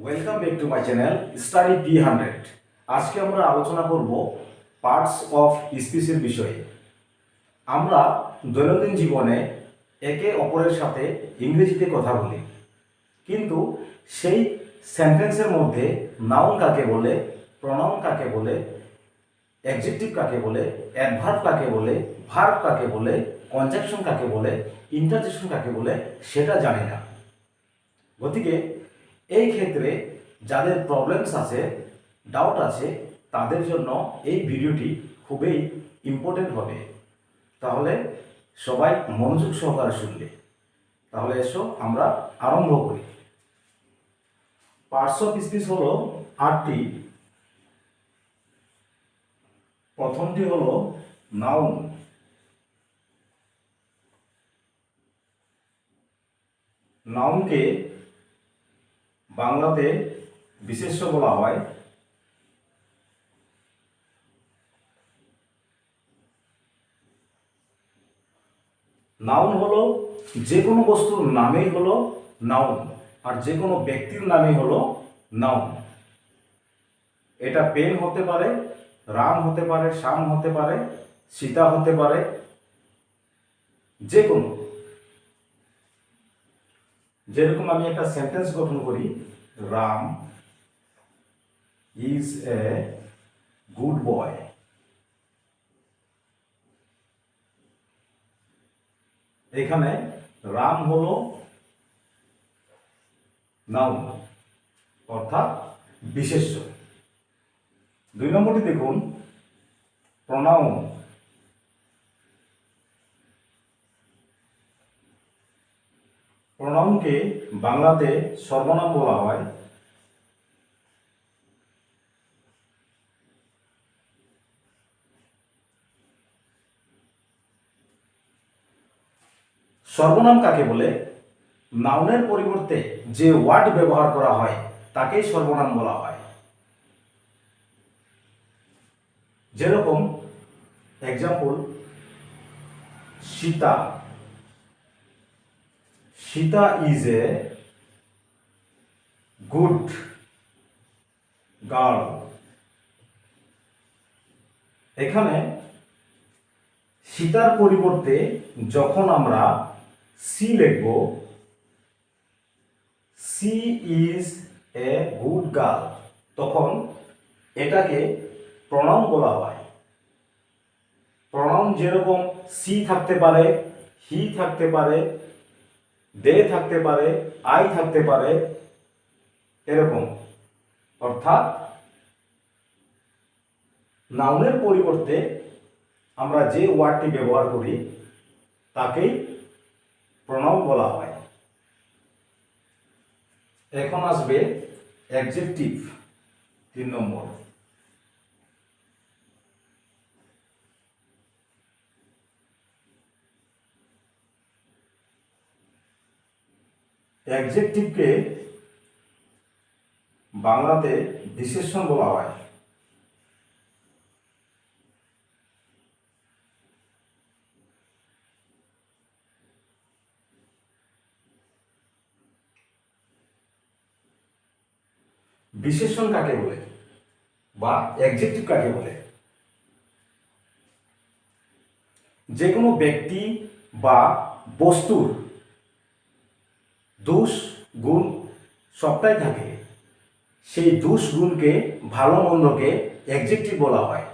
Welcome back to my channel study P100। আজকে আমরা আলোচনা করব পার্টস অফ স্পিচের বিষয়ে। আমরা দৈনন্দিন জীবনে একে অপরের সাথে ইংরেজিতে কথা বলি, কিন্তু সেই সেন্টেন্সের মধ্যে নাউন কাকে বলে, প্রনাউন কাকে বলে, অ্যাডজেক্টিভ কাকে বলে, অ্যাডভার্ব কাকে বলে, ভার্ব কাকে বলে, কনজাংশন কাকে বলে, ইন্টারজেকশন কাকে বলে সেটা জানি না। গতিকে এই ক্ষেত্রে যাদের প্রবলেমস আছে, ডাউট আছে, তাদের জন্য এই ভিডিওটি খুবই ইম্পর্টেন্ট হবে। তাহলে সবাই মনোযোগ সহকারে শুনবে। তাহলে এসো আমরা আরম্ভ করি। পার্টস অফ স্পিচ হলো 8টি। প্রথমটি হলো নাউন। নাউনকে বাংলাতে বিশেষ্য বলা হয়। নাউন হলো যে কোনো বস্তুর নামেই হলো নাউন, আর যে কোনো ব্যক্তির নামেই হলো নাউন। এটা পেন হতে পারে, রাম হতে পারে, শ্যাম হতে পারে, সীতা হতে পারে, যে কোনো। যেরকম আমি একটা সেন্টেন্স গঠন করি, Ram is a good boy. এখানে রাম হলো নাউন অর্থাৎ বিশেষ্য। 2 নম্বরটি দেখুন, প্রনাউন। প্রনাউনকে বাংলাতে সর্বনাম বলা হয়। সর্বনাম কাকে বলে? নাউনের পরিবর্তে যে ওয়ার্ড ব্যবহার করা হয় তাকেই সর্বনাম বলা হয়। যেরকম example, Sita. Sita is a good girl. এখানে সীতার পরিবর্তে যখন আমরা সি লিখব, she is a good girl, তখন এটাকে প্রনাউন বলা হয়। প্রনাউন যেরকম সি থাকতে পারে, হি থাকতে পারে, দে থাকতে পারে, আই থাকতে পারে, এরকম। অর্থাৎ নাউনের পরিবর্তে আমরা যে ওয়ার্ডটি ব্যবহার করি তাকেই প্রনাউন বলা হয়। এখন আসবে অ্যাডজেক্টিভ, 3 নম্বর। অ্যাডজেক্টিভকে বাংলাতে বিশেষণ বলা হয়। বিশেষণ কাকে বলে বা অ্যাডজেক্টিভ কাকে বলে? যে কোনো ব্যক্তি বা বস্তুর দোষ গুণ সবটাই থাকে, সেই দোষ গুণকে, ভালো মন্দকে অ্যাডজেক্টিভ বলা হয়।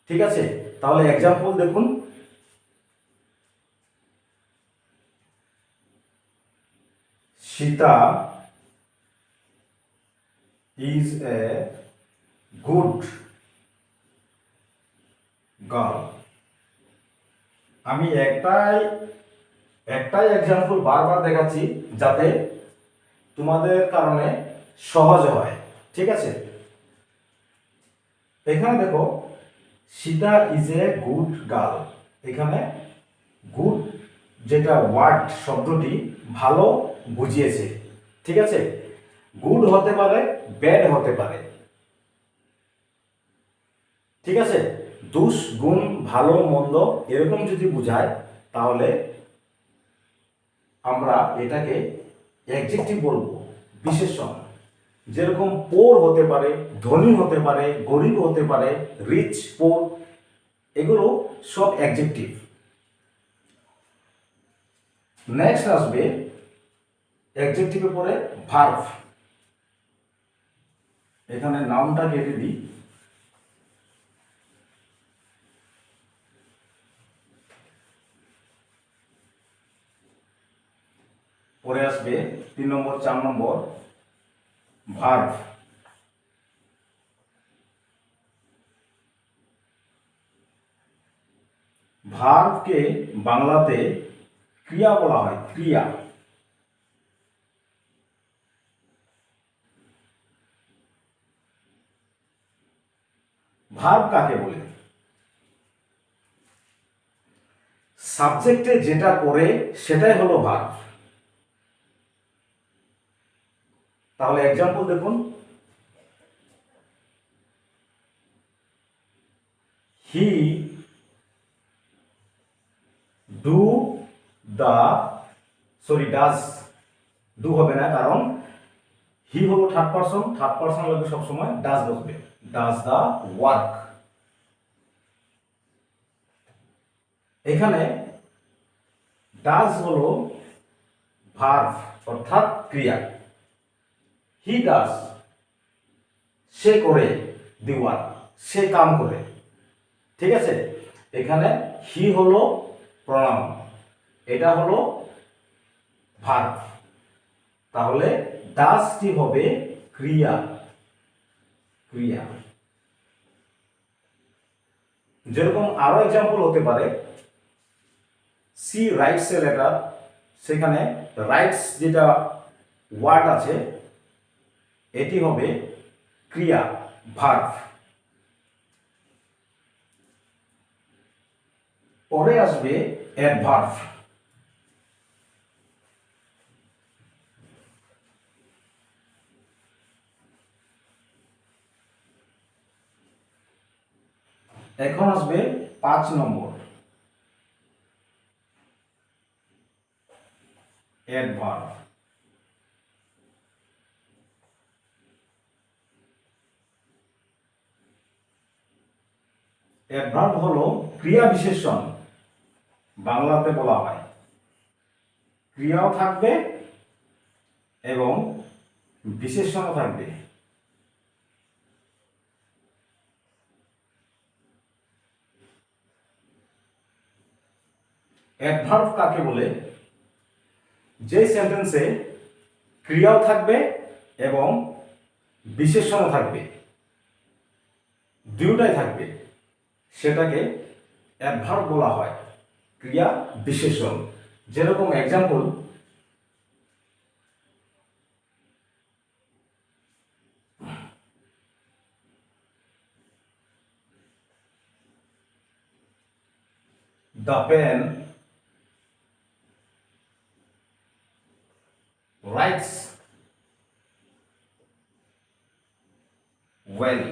ঠিক আছে, তাহলে এক্সাম্পল দেখুন। Sita is a good girl. আমি একটাই এক্সাম্পল বারবার দেখাচ্ছি যাতে তোমাদের কারণে সহজ হয়। ঠিক আছে, এখানে দেখো, Sita is a good girl. এখানে গুড যেটা ওয়ার্ড, শব্দটি ভালো বুঝিয়েছে। ঠিক আছে, গুড হতে পারে, ব্যাড হতে পারে। ঠিক আছে, দোষ গুণ ভালো মন্দ এরকম যদি বোঝায় তাহলে আমরা এটাকে অ্যাডজেক্টিভ বলবো, বিশেষণ, যেরকম পোর হতে পারে, ধনী হতে পারে, গরিব হতে পারে, রিচ, পোর, এগুলো সব অ্যাডজেক্টিভ। নেক্সট আসবে অ্যাডজেক্টিভের পরে ভার্ব। এখানে নাউনটা কেটে দিই। পরে আসবে 3 নম্বর 4 নম্বর ভার্ব। ভার্বকে বাংলাতে ক্রিয়া বলা হয়, ক্রিয়া। ভার্ব কাকে বলে? সাবজেক্টে যেটা করে সেটাই হলো ভার্ব। তাহলে এক্সাম্পল দেখুন, he do the, sorry does, do হবে না, কারণ হি হলো থার্ড পারসন লাগবে সবসময়, ডাজ বসবে, ডাজ দা ওয়ার্ক। এখানে ডাজ হলো ভার্ব অর্থাৎ ক্রিয়া। হি ডাজ, সে করে, দি ওয়ার্ক, সে কাম করে। ঠিক আছে, এখানে হি হলো প্রনাউন, এটা হলো ভার্ব। তাহলে ডাজ কি হবে? ক্রিয়া, ক্রিয়া। যেরকম আরো এক্সাম্পল হতে পারে, সি রাইটস এ লেটার, সেখানে রাইটস যেটা ওয়ার্ড আছে এটি হবে ক্রিয়া, ভার্ব। পরে আসবে অ্যাডভার্ব। এখন আসবে 5 নম্বর অ্যাডভার্ব। অ্যাডভার্ব হলো ক্রিয়া বিশেষণ, বাংলাতে বলা হয়। ক্রিয়াও থাকবে এবং বিশেষণও থাকবে। অ্যাডভার্ব কাকে বলে? যে সেন্টেন্সে ক্রিয়াও থাকবে এবং বিশেষণও থাকবে, দুটাই থাকবে, সেটাকে অ্যাডভার্ব বলা হয়, ক্রিয়া বিশেষণ। যেরকম example, the pen writes well.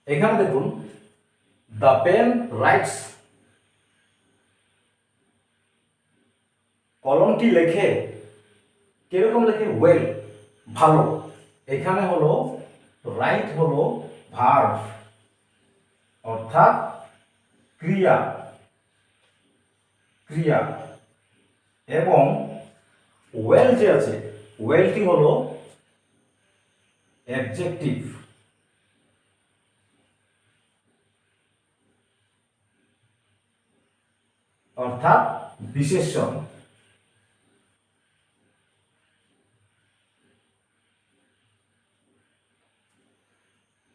এখানে দেখুন, the pen writes, কলমটি লেখে, কিরকম লেখে? ওয়েল, ভালো। এখানে হলো রাইট হলো ভার্ব অর্থাৎ ক্রিয়া, ক্রিয়া। এবং ওয়েল যে আছে, ওয়েলটি হলো অ্যাডজেক্টিভ, অর্থাৎ বিশেষণ।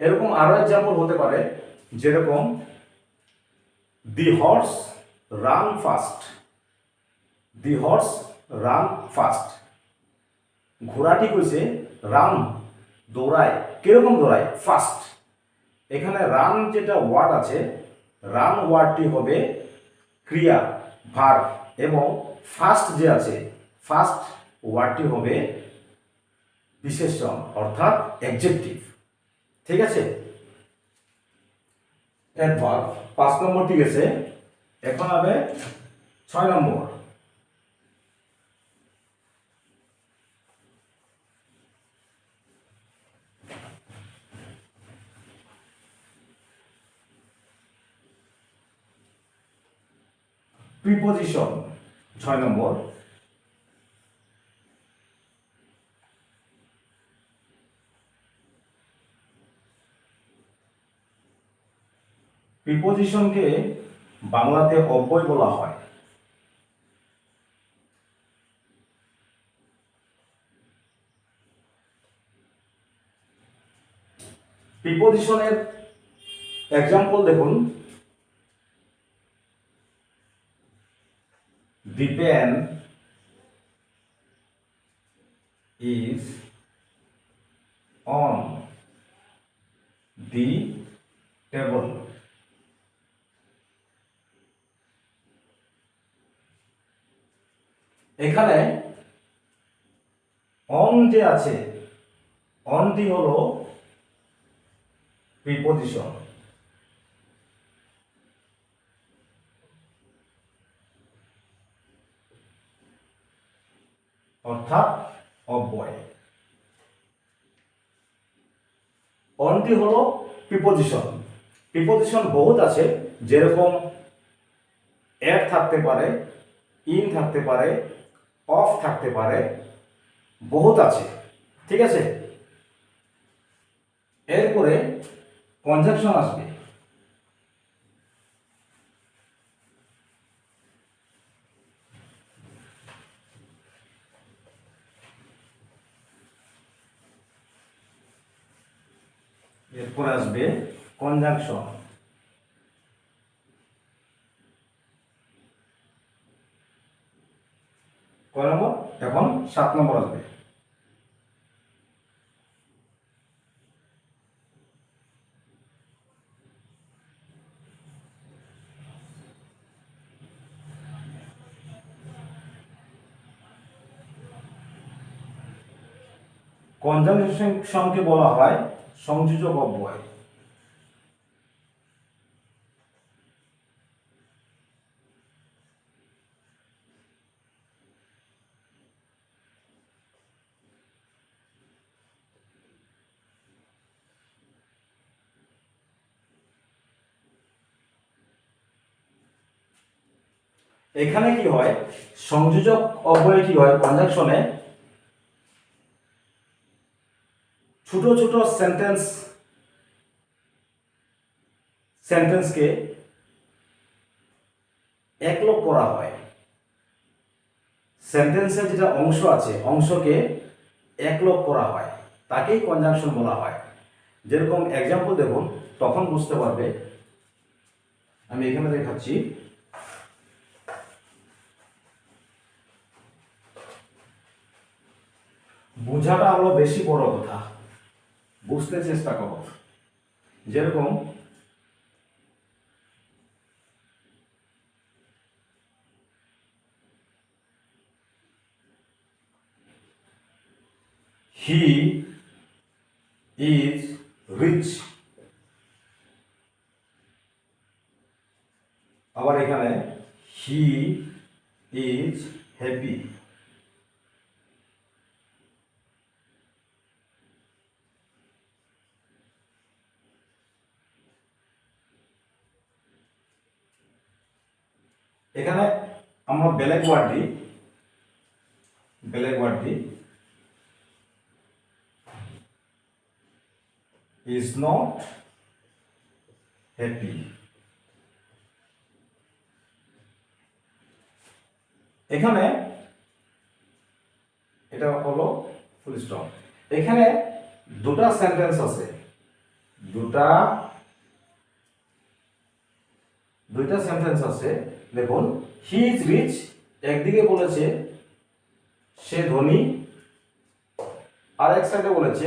এরকম আরো এক্সাম্পল হতে পারে, যেরকম দি হর্স রান ফাস্ট, দি হর্স রান ফাস্ট। ঘোড়াটি কইছে রান, দৌড়ায়, কিরকম দৌড়ায়? ফাস্ট। এখানে রান যেটা ওয়ার্ড আছে, রান ওয়ার্ডটি হবে ক্রিয়া, ভার্ব, এবং ফাস্ট যে আছে, ফাস্ট ওয়ার্ডটি হবে বিশেষণ অর্থাৎ অ্যাডজেক্টিভ। ঠিক আছে, অ্যাডভার্ব 5 নম্বর ঠিক আছে। এখন হবে 6 নম্বর প্রিপোজিশন 6 নম্বর, প্রিপোজিশনকে বাংলাতে অব্যয় বলা হয়। প্রিপোজিশনের এক্সাম্পল দেখুন, the pen is on the table. এখানে অন যে আছে, অনটি হলো প্রিপোজিশন, অর্থাৎ অব্যয়। অনটি হলো প্রিপোজিশন। প্রিপোজিশন বহুত আছে, যেরকম এট থাকতে পারে, ইন থাকতে পারে, অফ থাকতে পারে, বহুত আছে, ঠিক আছে। এরপরে কনজাংশন আসবে। এরপরে আসবে কনজাংশন। কয় নম্বর? এখন 7 নম্বর আসবে। কনজাংশনকে বলা হয় সংযোজক অব্যয়। এখানে কি হয়, সংযোজক অব্যয়ে কি হয়, কনজাংশনে ছোট ছোট সেন্টেন্সকে একলোক করা হয়। সেন্টেন্সের যেটা অংশ আছে, অংশকে একলোক করা হয়, তাকেই কনজাংশন বলা হয়। যেরকম এক্সাম্পল দেখুন, তখন বুঝতে পারবে। আমি এখানে দেখাচ্ছি। বোঝাটা হলো বেশি বড় কথা, বুঝতে চেষ্টা করো। যেরকম হি ইজ রিচ, আবার এখানে হি ইজ হ্যাপি। এখানে আমরা ব্ল্যাক ওয়ার্ডটি is not happy। এখানে এটা হলো ফুল স্টপ। এখানে দুটা সেন্টেন্স আছে, দুইটা সেন্টেন্স আছে। দেখুন, হি ইজ রিচ, একদিকে বলেছে সে ধনী, আর এক সাইডে বলেছে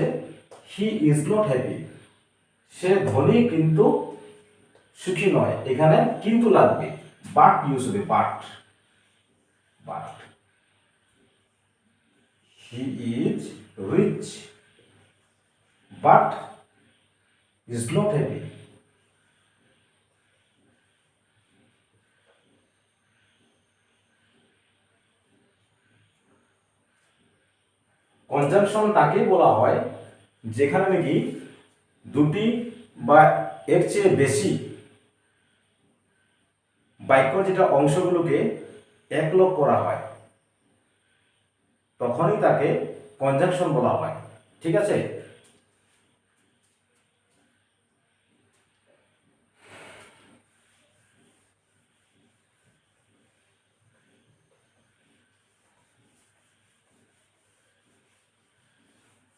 হি ইজ নট হ্যাপি, সে ধনী কিন্তু সুখী নয়। এখানে কিন্তু লাগবে, বাট ইউজ হবে, but. He is rich but is not happy. Conjunction তাকেই বলা হয় যেখানে নাকি দুটি বা এর চেয়ে বেশি বাক্য যেটা অংশগুলোকে একলগ করা হয় তখনই তাকে কনজাংশন বলা হয়। ঠিক আছে?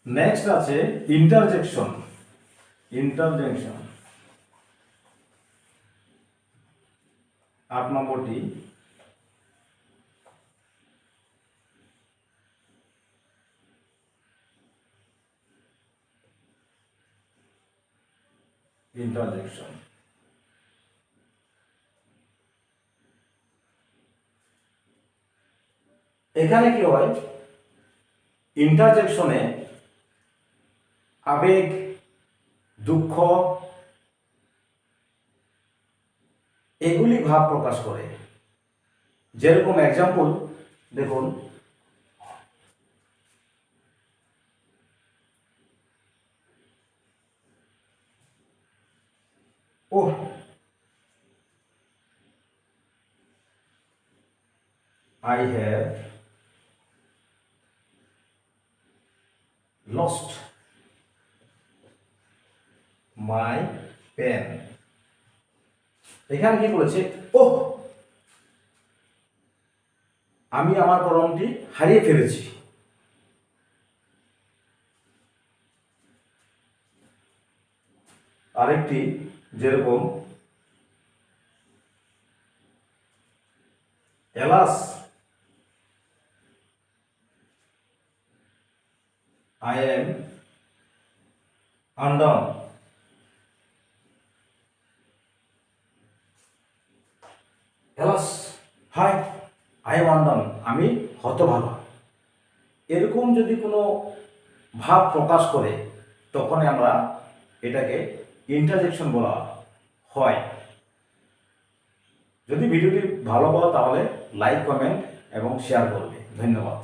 নেক্সট আছে ইন্টারজেকশন। ইন্টারজেকশন 8 নম্বরটি ইন্টারজেকশন। এখানে কি হয়, ইন্টারজেকশনে আবেগ, দুঃখ এগুলি ভাব প্রকাশ করে। যেরকম এক্সাম্পল দেখুন, ওহ I have lost my pen। এখানে কি বলেছে, ওহ আমি আমার কলমটি হারিয়ে ফেলেছি। আরেকটি যেরকম alas I am undone। Alas hi I am undone, আমি হতভাগা। এরকম যদি কোনো ভাব প্রকাশ করে তখন আমরা এটাকে ইন্টারজেকশন বলা হয়। যদি ভিডিওটি ভালো পাও তাহলে লাইক, কমেন্ট এবং শেয়ার করবে। ধন্যবাদ।